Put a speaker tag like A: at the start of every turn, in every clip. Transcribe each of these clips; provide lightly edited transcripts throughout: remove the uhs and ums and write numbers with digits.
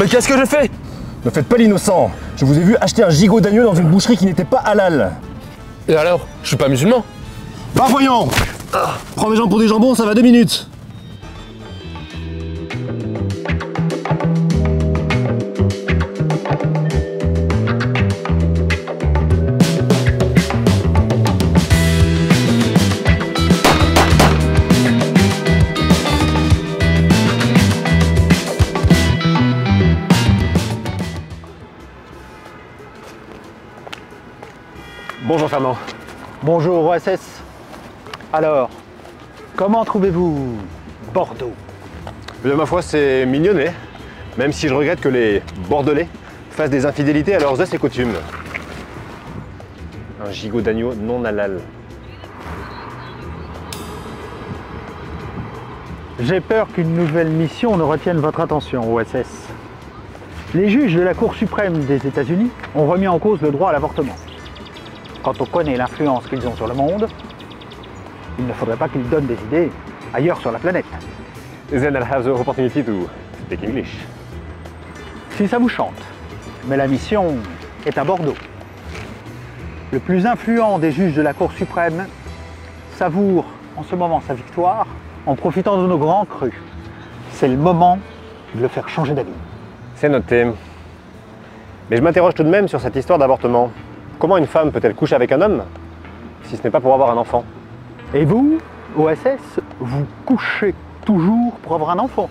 A: Mais qu'est-ce que j'ai fait?
B: Ne faites pas l'innocent. Je vous ai vu acheter un gigot d'agneau dans une boucherie qui n'était pas halal.
A: Et alors? Je suis pas musulman.
B: Bah voyons. Prends mes jambes pour des jambons, ça va 2 minutes. Bonjour Fernand.
C: Bonjour OSS. Alors, comment trouvez-vous Bordeaux?
B: Eh bien, ma foi, c'est mignonnet. Même si je regrette que les Bordelais fassent des infidélités à leurs us et coutumes. Un gigot d'agneau non halal.
C: J'ai peur qu'une nouvelle mission ne retienne votre attention, OSS. Les juges de la Cour suprême des États-Unis ont remis en cause le droit à l'avortement. Quand on connaît l'influence qu'ils ont sur le monde, il ne faudrait pas qu'ils donnent des idées ailleurs sur la planète.
B: Then I'll have the opportunity to speak English.
C: Si ça vous chante, mais la mission est à Bordeaux. Le plus influent des juges de la Cour suprême savoure en ce moment sa victoire en profitant de nos grands crus. C'est le moment de le faire changer d'avis.
B: C'est noté. Mais je m'interroge tout de même sur cette histoire d'avortement. Comment une femme peut-elle coucher avec un homme si ce n'est pas pour avoir un enfant?
C: Et vous, OSS, vous couchez toujours pour avoir un enfant?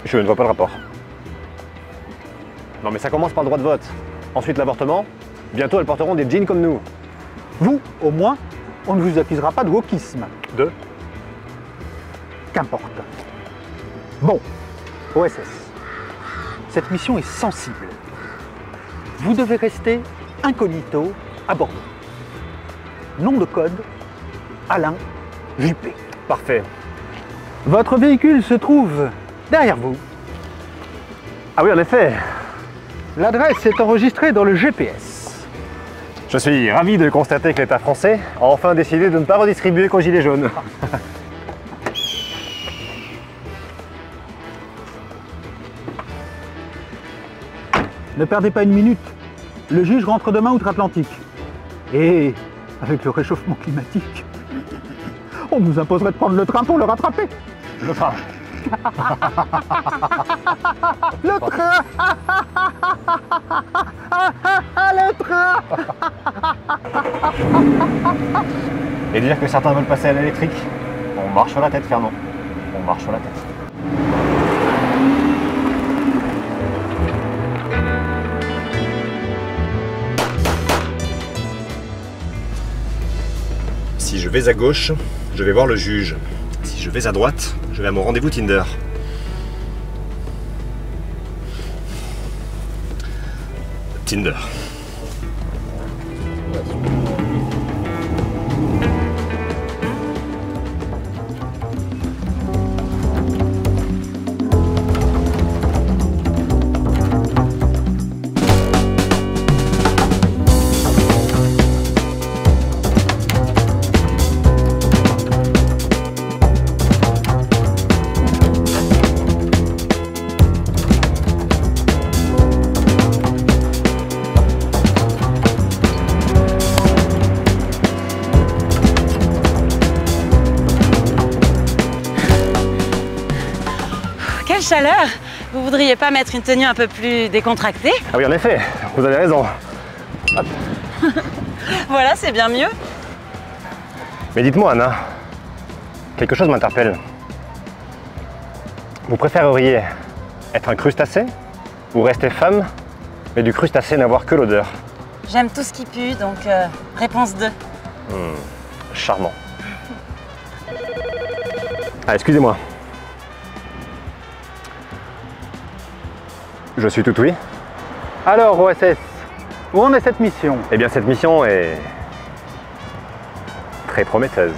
B: Je ne vois pas le rapport. Non mais ça commence par le droit de vote. Ensuite l'avortement. Bientôt elles porteront des jeans comme nous.
C: Vous, au moins, on ne vous accusera pas de wokisme.
B: De?
C: Qu'importe. Bon, OSS, cette mission est sensible. Vous devez rester incognito à Bordeaux. Nom de code, Alain Juppé.
B: Parfait.
C: Votre véhicule se trouve derrière vous.
B: Ah oui en effet.
C: L'adresse est enregistrée dans le GPS.
B: Je suis ravi de constater que l'État français a enfin décidé de ne pas redistribuer qu'aux gilets jaunes.
C: Ne perdez pas une minute. Le juge rentre demain outre-Atlantique. Et avec le réchauffement climatique, on nous imposerait de prendre le train pour le rattraper.
B: Le train.
C: Le train. Le train.
B: Et dire que certains veulent passer à l'électrique, on marche sur la tête Fernand. On marche sur la tête. Si je vais à gauche, je vais voir le juge. Si je vais à droite, je vais à mon rendez-vous Tinder. Tinder.
D: Quelle chaleur! Vous voudriez pas mettre une tenue un peu plus décontractée?
B: Ah oui en effet, vous avez raison. Hop.
D: Voilà, c'est bien mieux.
B: Mais dites-moi Anna, quelque chose m'interpelle. Vous préféreriez être un crustacé ou rester femme, mais du crustacé n'avoir que l'odeur?
D: J'aime tout ce qui pue, donc réponse 2.
B: Charmant. Ah, excusez-moi. Je suis tout oui.
C: Alors OSS, où en est cette mission?
B: Eh bien cette mission est très prometteuse.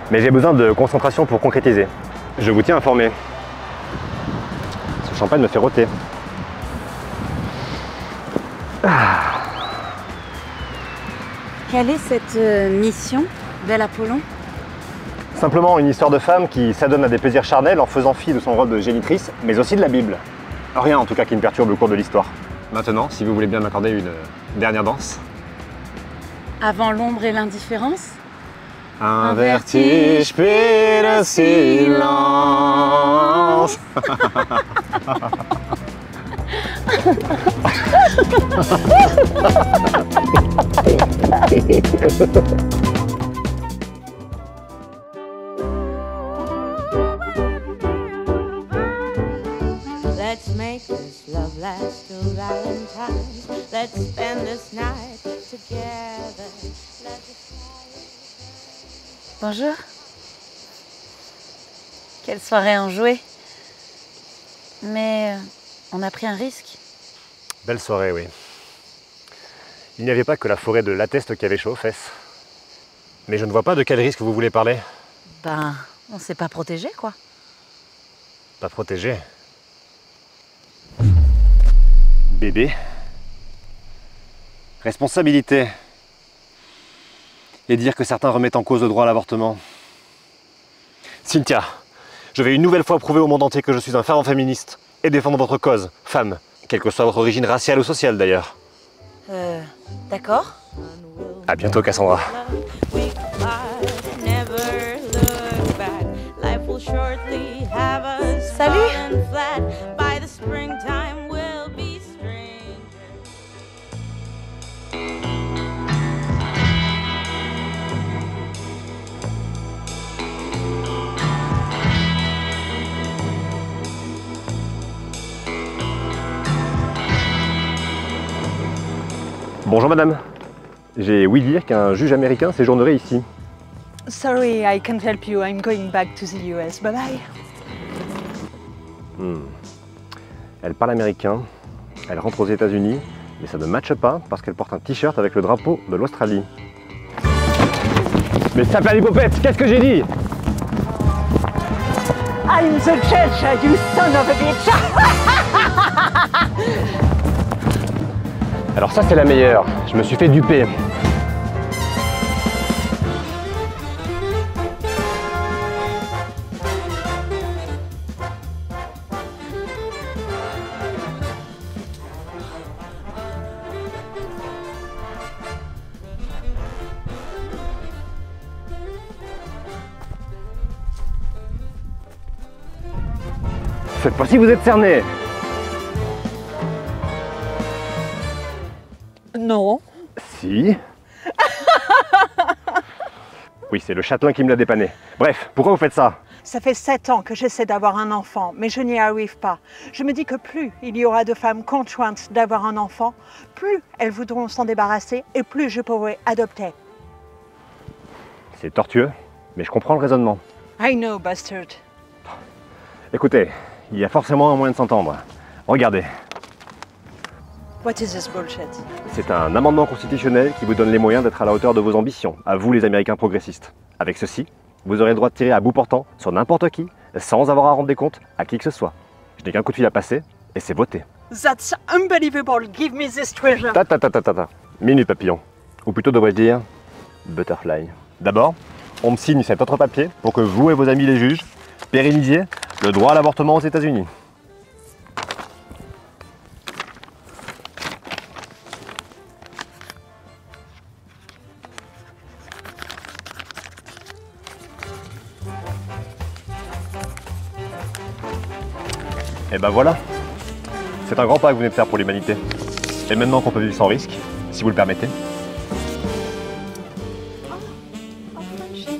B: Mais j'ai besoin de concentration pour concrétiser. Je vous tiens informé. Ce champagne me fait rôter.
D: Quelle est cette mission, bel Apollon?
B: Simplement une histoire de femme qui s'adonne à des plaisirs charnels en faisant fi de son rôle de génitrice, mais aussi de la Bible. Rien en tout cas qui me perturbe au cours de l'histoire. Maintenant, si vous voulez bien m'accorder une dernière danse.
D: Avant l'ombre et l'indifférence?
B: Un vertige puis le silence.
E: Let's make this love last till Valentine's. Let's spend this night together.
D: Bonjour. Quelle soirée enjouée. Mais on a pris un risque.
B: Belle soirée, oui. Il n'y avait pas que la forêt de l'Atteste qui avait chaud aux fesses. Mais je ne vois pas de quel risque vous voulez parler.
D: Ben, on s'est pas protégé, quoi.
B: Pas protégé. Bébé. Responsabilité. Et dire que certains remettent en cause le droit à l'avortement. Cynthia, je vais une nouvelle fois prouver au monde entier que je suis un fervent féministe et défendre votre cause, femme, quelle que soit votre origine raciale ou sociale d'ailleurs.
D: D'accord.
B: À bientôt, Cassandra.
D: Salut.
B: Bonjour madame. J'ai ouï dire qu'un juge américain séjournerait ici.
F: Sorry, I can't help you. I'm going back to the US. Bye bye.
B: Elle parle américain, elle rentre aux États-Unis, mais ça ne matche pas parce qu'elle porte un t-shirt avec le drapeau de l'Australie. Mais ça perd l'hypopète, qu'est-ce que j'ai dit?
F: I'm the judge, you son of a bitch.
B: Alors ça c'est la meilleure, je me suis fait duper. Cette fois-ci vous êtes cerné.
F: Non.
B: Si. Oui, c'est le châtelain qui me l'a dépanné. Bref, pourquoi vous faites ça?
F: Ça fait 7 ans que j'essaie d'avoir un enfant, mais je n'y arrive pas. Je me dis que plus il y aura de femmes contraintes d'avoir un enfant, plus elles voudront s'en débarrasser et plus je pourrai adopter.
B: C'est tortueux, mais je comprends le raisonnement.
F: I know, bastard.
B: Écoutez, il y a forcément un moyen de s'entendre. Regardez,
F: What is this bullshit?
B: c'est un amendement constitutionnel qui vous donne les moyens d'être à la hauteur de vos ambitions, à vous les Américains progressistes. Avec ceci, vous aurez le droit de tirer à bout portant sur n'importe qui, sans avoir à rendre des comptes à qui que ce soit. Je n'ai qu'un coup de fil à passer, et c'est voté.
F: That's unbelievable. Give me this treasure.
B: Ta. Minute papillon. Ou plutôt devrais-je dire, butterfly. D'abord, on me signe cet autre papier pour que vous et vos amis les juges pérennisiez le droit à l'avortement aux États-Unis. Et ben voilà, c'est un grand pas que vous venez de faire pour l'humanité. Et maintenant qu'on peut vivre sans risque, si vous le permettez.
F: Oh, Frenchie.